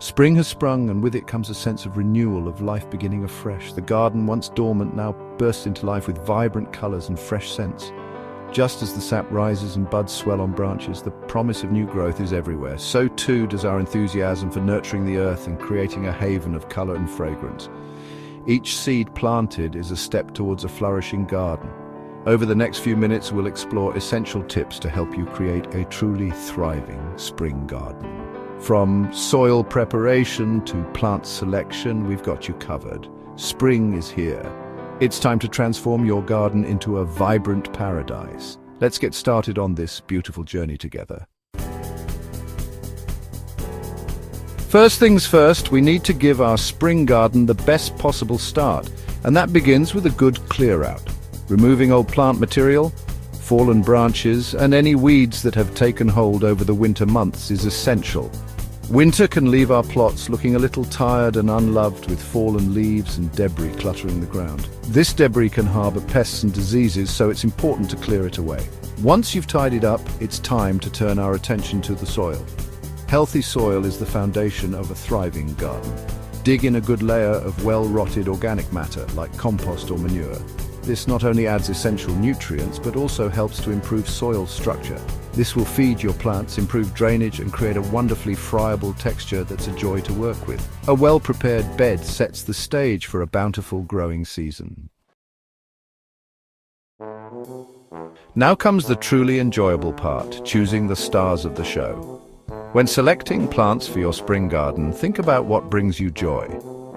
Spring has sprung, and with it comes a sense of renewal, of life beginning afresh. The garden, once dormant, now bursts into life with vibrant colors and fresh scents. Just as the sap rises and buds swell on branches, the promise of new growth is everywhere. So too does our enthusiasm for nurturing the earth and creating a haven of color and fragrance. Each seed planted is a step towards a flourishing garden. Over the next few minutes, we'll explore essential tips to help you create a truly thriving spring garden. From soil preparation to plant selection, we've got you covered. Spring is here. It's time to transform your garden into a vibrant paradise. Let's get started on this beautiful journey together. First things first, we need to give our spring garden the best possible start, and that begins with a good clear-out. Removing old plant material, fallen branches, and any weeds that have taken hold over the winter months is essential. Winter can leave our plots looking a little tired and unloved, with fallen leaves and debris cluttering the ground. This debris can harbor pests and diseases, so it's important to clear it away. Once you've tidied up, it's time to turn our attention to the soil. Healthy soil is the foundation of a thriving garden. Dig in a good layer of well-rotted organic matter, like compost or manure. This not only adds essential nutrients, but also helps to improve soil structure. This will feed your plants, improve drainage, and create a wonderfully friable texture that's a joy to work with. A well-prepared bed sets the stage for a bountiful growing season. Now comes the truly enjoyable part, choosing the stars of the show. When selecting plants for your spring garden, think about what brings you joy.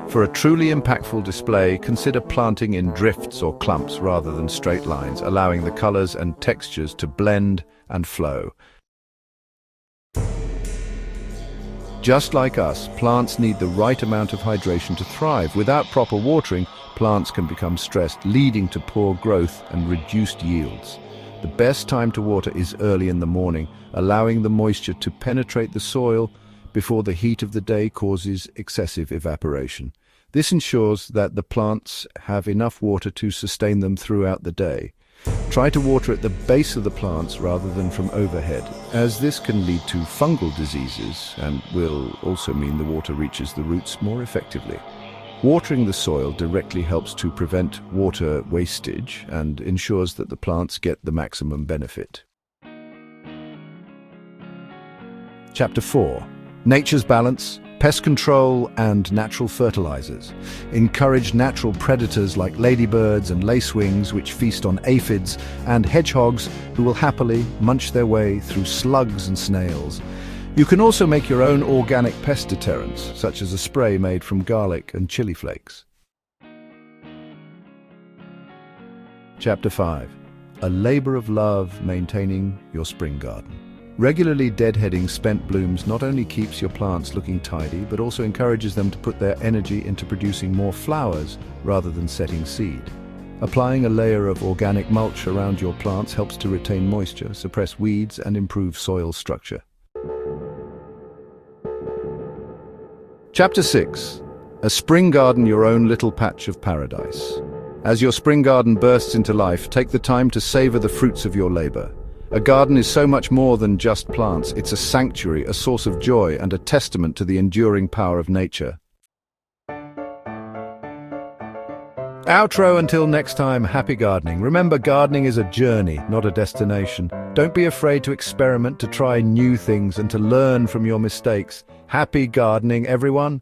For a truly impactful display, consider planting in drifts or clumps rather than straight lines, allowing the colors and textures to blend and flow. Just like us, plants need the right amount of hydration to thrive. Without proper watering, plants can become stressed, leading to poor growth and reduced yields. The best time to water is early in the morning, allowing the moisture to penetrate the soil before the heat of the day causes excessive evaporation. This ensures that the plants have enough water to sustain them throughout the day. Try to water at the base of the plants rather than from overhead, as this can lead to fungal diseases and will also mean the water reaches the roots more effectively. Watering the soil directly helps to prevent water wastage and ensures that the plants get the maximum benefit. Chapter 4. Nature's balance, pest control, and natural fertilizers. Encourage natural predators like ladybirds and lacewings, which feast on aphids, and hedgehogs, who will happily munch their way through slugs and snails. You can also make your own organic pest deterrents, such as a spray made from garlic and chili flakes. Chapter 5. A labor of love maintaining your spring garden. Regularly deadheading spent blooms not only keeps your plants looking tidy, but also encourages them to put their energy into producing more flowers rather than setting seed. Applying a layer of organic mulch around your plants helps to retain moisture, suppress weeds, and improve soil structure. Chapter 6. A spring garden, your own little patch of paradise. As your spring garden bursts into life, take the time to savor the fruits of your labor. A garden is so much more than just plants. It's a sanctuary, a source of joy, and a testament to the enduring power of nature. Outro until next time, happy gardening. Remember, gardening is a journey, not a destination. Don't be afraid to experiment, to try new things, and to learn from your mistakes. Happy gardening, everyone.